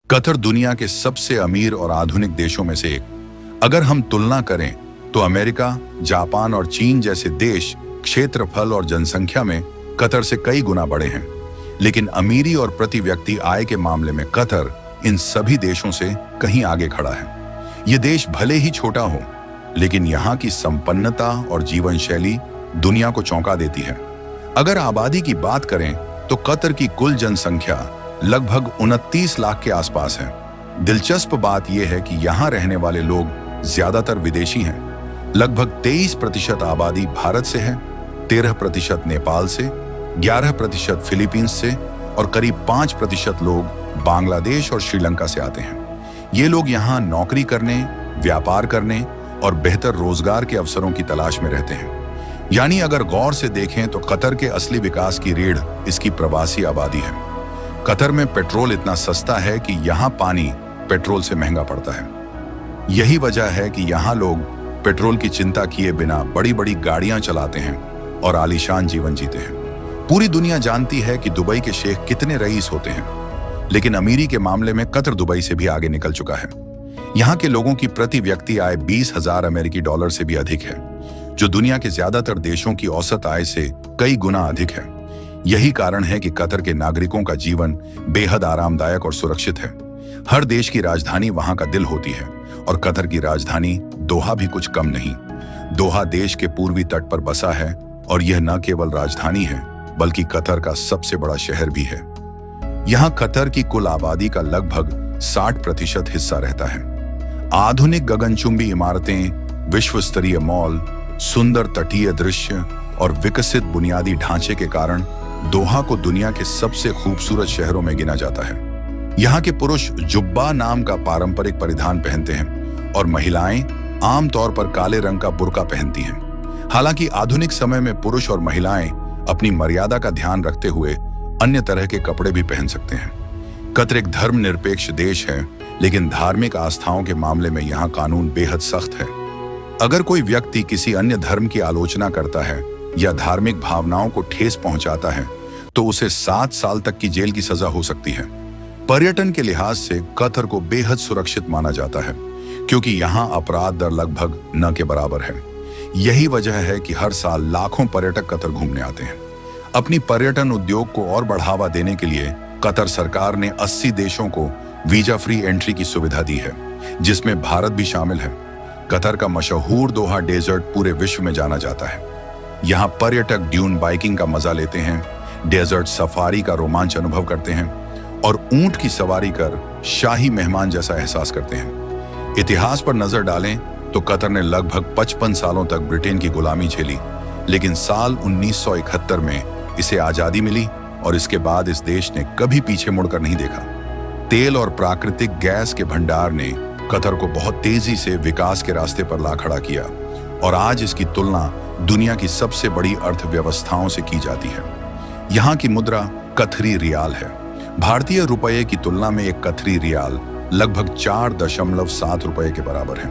Qatar दुनिया के सबसे अमीर और आधुनिक देशों में से एक। अगर हम तुलना करें तो अमेरिका, जापान और चीन जैसे देश क्षेत्रफल और जनसंख्या में कतर से कई गुना बड़े हैं, लेकिन अमीरी और प्रति व्यक्ति आय के मामले में कतर इन सभी देशों से कहीं आगे खड़ा है। ये देश भले ही छोटा हो, लेकिन यहाँ की संपन्नता और जीवन शैली दुनिया को चौंका देती है। अगर आबादी की बात करें तो कतर की कुल जनसंख्या लगभग 29 लाख के आसपास है। दिलचस्प बात यह है कि यहाँ रहने वाले लोग ज्यादातर विदेशी हैं। लगभग 23% आबादी भारत से है, 13% नेपाल से, 11% फिलीपींस से और करीब 5% लोग बांग्लादेश और श्रीलंका से आते हैं। ये लोग यहाँ नौकरी करने, व्यापार करने और बेहतर रोजगार के अवसरों की तलाश में रहते हैं। यानी अगर गौर से देखें तो कतर के असली विकास की रीढ़ इसकी प्रवासी आबादी है। कतर में पेट्रोल इतना सस्ता है कि यहाँ पानी पेट्रोल से महंगा पड़ता है। यही वजह है कि यहाँ लोग पेट्रोल की चिंता किए बिना बड़ी बड़ी गाड़ियां चलाते हैं और आलीशान जीवन जीते हैं। पूरी दुनिया जानती है कि दुबई के शेख कितने रईस होते हैं, लेकिन अमीरी के मामले में कतर दुबई से भी आगे निकल चुका है। यहाँ के लोगों की प्रति व्यक्ति आय 20,000 अमेरिकी डॉलर से भी अधिक है, जो दुनिया के ज्यादातर देशों की औसत आय से कई गुना अधिक है। यही कारण है कि कतर के नागरिकों का जीवन बेहद आरामदायक और सुरक्षित है। हर देश की राजधानी वहां का दिल होती है और कतर की राजधानी दोहा भी कुछ कम नहीं। दोहा देश के पूर्वी तट पर बसा है और यह न केवल राजधानी है बल्कि कतर का सबसे बड़ा शहर भी है। यहाँ कतर की कुल आबादी का लगभग 60% हिस्सा रहता है। आधुनिक गगनचुंबी इमारतें, विश्व स्तरीय मॉल, सुंदर तटीय दृश्य और विकसित बुनियादी ढांचे के कारण दोहा को दुनिया के सबसे खूबसूरत शहरों में गिना जाता है। यहाँ के पुरुष जुब्बा नाम का पारंपरिक परिधान पहनते हैं और महिलाएं आमतौर पर काले रंग का बुर्का पहनती हैं। हालांकि आधुनिक समय में पुरुष और महिलाएं अपनी मर्यादा का ध्यान रखते हुए अन्य तरह के कपड़े भी पहन सकते हैं। कतर एक धर्मनिरपेक्ष देश है, लेकिन धार्मिक आस्थाओं के मामले में यहाँ कानून बेहद सख्त है। अगर कोई व्यक्ति किसी अन्य धर्म की आलोचना करता है या धार्मिक भावनाओं को ठेस पहुंचाता है तो उसे 7 साल तक की जेल की सजा हो सकती है। पर्यटन के लिहाज से कतर को बेहद सुरक्षित माना जाता है, क्योंकि यहाँ अपराध दर लगभग न के बराबर है। यही वजह है कि हर साल लाखों पर्यटक कतर घूमने आते हैं। अपनी पर्यटन उद्योग को और बढ़ावा देने के लिए कतर सरकार ने 80 देशों को वीजा फ्री एंट्री की सुविधा दी है, जिसमें भारत भी शामिल है। कतर का मशहूर दोहा डेजर्ट पूरे विश्व में जाना जाता है। यहाँ पर्यटक ड्यून बाइकिंग का मजा लेते हैं, डेजर्ट सफारी का रोमांच अनुभव करते हैं और ऊंट की सवारी कर शाही मेहमान जैसा एहसास करते हैं। इतिहास पर नजर डालें तो कतर ने लगभग 55 सालों तक ब्रिटेन की गुलामी झेली, लेकिन साल 1971 में इसे आजादी मिली और इसके बाद इस देश ने कभी पीछे मुड़कर नहीं देखा। तेल और प्राकृतिक गैस के भंडार ने कतर को बहुत तेजी से विकास के रास्ते पर ला खड़ा किया और आज इसकी तुलना दुनिया की सबसे बड़ी अर्थव्यवस्थाओं से की जाती है। यहाँ की मुद्रा कतरी रियाल है। भारतीय रुपये की तुलना में एक कतरी रियाल लगभग 4.7 रुपए के बराबर है।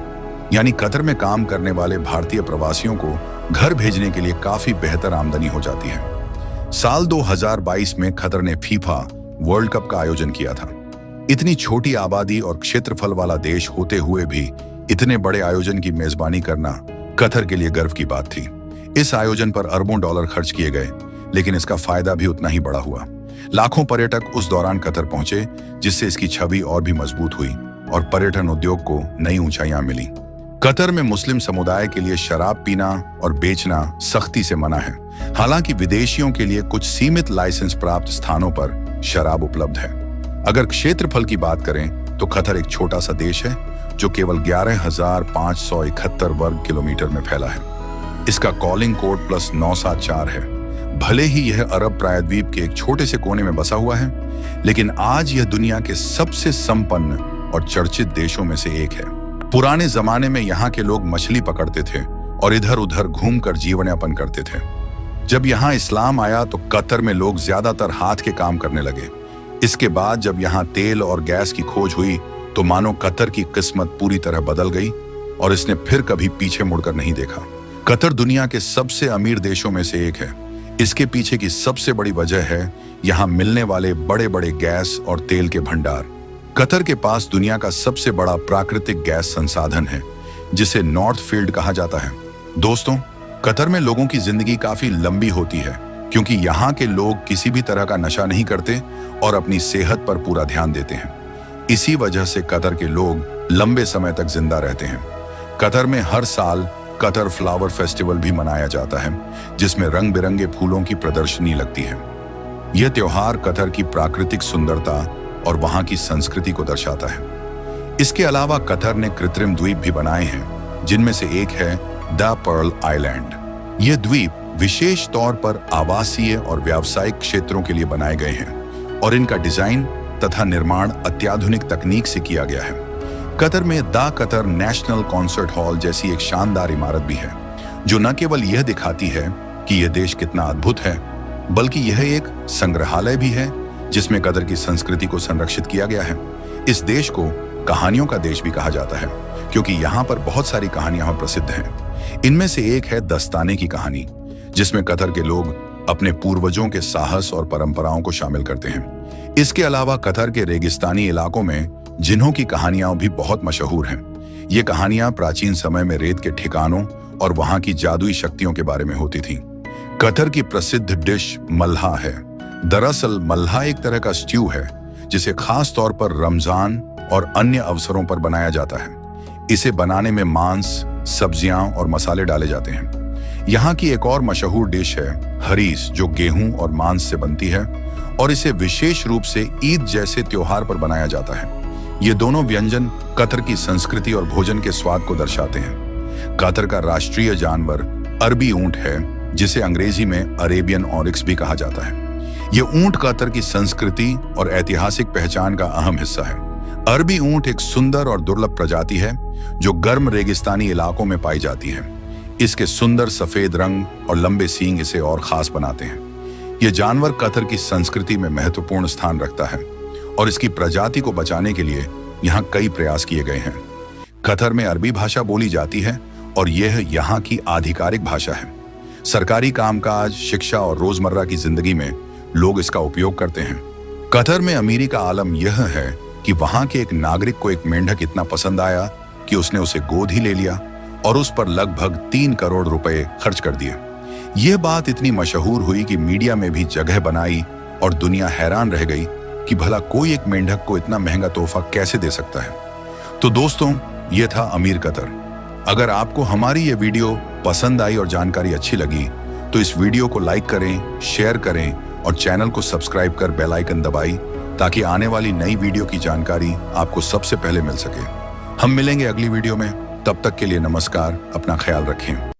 यानी कतर में काम करने वाले भारतीय प्रवासियों को घर भेजने के लिए काफी बेहतर आमदनी हो जाती है। साल 2022 में कतर ने फीफा वर्ल्ड कप का आयोजन किया था। इतनी छोटी आबादी और क्षेत्रफल वाला देश होते हुए भी इतने बड़े आयोजन की मेजबानी करना कतर के लिए गर्व की बात थी। इस आयोजन पर अरबों डॉलर खर्च किए गए, लेकिन इसका फायदा भी उतना ही बड़ा हुआ। लाखों पर्यटक उस दौरान कतर पहुंचे, जिससे इसकी छवि और भी मजबूत हुई और पर्यटन उद्योग को नई ऊंचाइयां मिली। कतर में मुस्लिम समुदाय के लिए शराब पीना और बेचना सख्ती से मना है। हालांकि विदेशियों के लिए कुछ सीमित लाइसेंस प्राप्त स्थानों पर शराब उपलब्ध है। अगर क्षेत्रफल की बात करें तो कतर एक छोटा सा देश है जो केवल 11,571 वर्ग किलोमीटर में फैला है। इसका कॉलिंग कोड +974 है। भले ही यह अरब प्रायद्वीप के एक छोटे से कोने में बसा हुआ है, लेकिन आज यह दुनिया के सबसे संपन्न और चर्चित देशों में से एक है। पुराने जमाने में यहाँ के लोग मछली पकड़ते थे और इधर उधर घूमकर जीवन यापन करते थे। जब यहाँ इस्लाम आया तो कतर में लोग ज्यादातर हाथ के काम करने लगे। इसके बाद जब यहाँ तेल और गैस की खोज हुई तो मानो कतर की किस्मत पूरी तरह बदल गई और इसने फिर कभी पीछे मुड़कर नहीं देखा। कतर दुनिया के सबसे अमीर देशों में से एक है। इसके पीछे की सबसे बड़ी वजह है यहाँ मिलने वाले बड़े बड़े गैस और तेल के भंडार। कतर के पास दुनिया का सबसे बड़ा प्राकृतिक गैस संसाधन है, जिसे नॉर्थ फील्ड कहा जाता है। दोस्तों, कतर में लोगों की जिंदगी काफी लंबी होती है, क्योंकि यहाँ के लोग किसी भी तरह का नशा नहीं करते और अपनी सेहत पर पूरा ध्यान देते हैं। इसी वजह से कतर के लोग लंबे समय तक जिंदा रहते हैं। कतर में हर साल कतर फ्लावर फेस्टिवल भी मनाया जाता है, जिसमें रंग बिरंगे फूलों की प्रदर्शनी लगती है। यह त्योहार कतर की प्राकृतिक सुंदरता और वहां की संस्कृति को दर्शाता है। इसके अलावा कतर ने कृत्रिम द्वीप भी बनाए हैं, जिनमें से एक है द पर्ल आइलैंड। ये द्वीप विशेष तौर पर आवासीय और व्यावसायिक क्षेत्रों के लिए बनाए गए हैं और इनका डिजाइन तथा निर्माण अत्याधुनिक तकनीक से किया गया है। कतर में the Qatar national concert hall जैसी एक शानदार इमारत भी है, जो न केवल यह दिखाती है कि यह देश कितना अद्भुत है, बल्कि यह एक संग्रहालय भी है जिसमें कतर की संस्कृति को संरक्षित किया गया है। इस देश को कहानियों का देश भी कहा जाता है, क्योंकि यहाँ पर बहुत सारी कहानियां प्रसिद्ध हैं। इनमें से एक है दस्ताने की कहानी, जिसमें कतर के लोग अपने पूर्वजों के साहस और परंपराओं को शामिल करते हैं। इसके अलावा कतर के रेगिस्तानी इलाकों में जिन्हों की कहानियां भी बहुत मशहूर हैं। ये कहानियां प्राचीन समय में रेत के ठिकानों और वहां की जादुई शक्तियों के बारे में होती थीं। कतर की प्रसिद्ध डिश मल्हा है। दरअसल मल्हा एक तरह का स्ट्यू है, जिसे खास तौर पर रमजान और अन्य अवसरों पर बनाया जाता है। इसे बनाने में मांस, सब्जियां और मसाले डाले जाते हैं। यहाँ की एक और मशहूर डिश है हरीस, जो गेहूं और मांस से बनती है और इसे विशेष रूप से ईद जैसे त्योहार पर बनाया जाता है। ये दोनों व्यंजन कतर की संस्कृति और भोजन के स्वाद को दर्शाते हैं। कतर का राष्ट्रीय जानवर अरबी ऊंट है, जिसे अंग्रेजी में अरेबियन ऑरिक्स भी कहा जाता है। ये ऊंट कतर की संस्कृति और ऐतिहासिक पहचान का अहम हिस्सा है। अरबी ऊंट एक सुंदर और दुर्लभ प्रजाति है, जो गर्म रेगिस्तानी इलाकों में पाई जाती है। इसके सुंदर सफेद रंग और लंबे सींग इसे और खास बनाते हैं। यह जानवर कतर की संस्कृति में महत्वपूर्ण स्थान रखता है और इसकी प्रजाति को बचाने के लिए यहाँ कई प्रयास किए गए हैं। कतर में अरबी भाषा बोली जाती है और यह यहाँ की आधिकारिक भाषा है। सरकारी कामकाज, शिक्षा और रोजमर्रा की जिंदगी में लोग इसका उपयोग करते हैं। कतर में अमीरी का आलम यह है कि वहां के एक नागरिक को एक मेंढक इतना पसंद आया कि उसने उसे गोद ही ले लिया और उस पर लगभग 3 करोड़ रुपए खर्च कर दिए। यह बात इतनी मशहूर हुई कि मीडिया में भी जगह बनाई और दुनिया हैरान रह गई कि भला कोई एक मेंढक को इतना महंगा तोहफा कैसे दे सकता है। तो दोस्तों, यह था अमीर कतर। अगर आपको हमारी ये वीडियो पसंद आई और जानकारी अच्छी लगी, तो इस वीडियो को लाइक करें, शेयर करें और चैनल को सब्सक्राइब कर बेल आइकन दबाएं, ताकि आने वाली नई वीडियो की जानकारी आपको सबसे पहले मिल सके। हम मिलेंगे अगली वीडियो में। तब तक के लिए नमस्कार, अपना ख्याल रखें।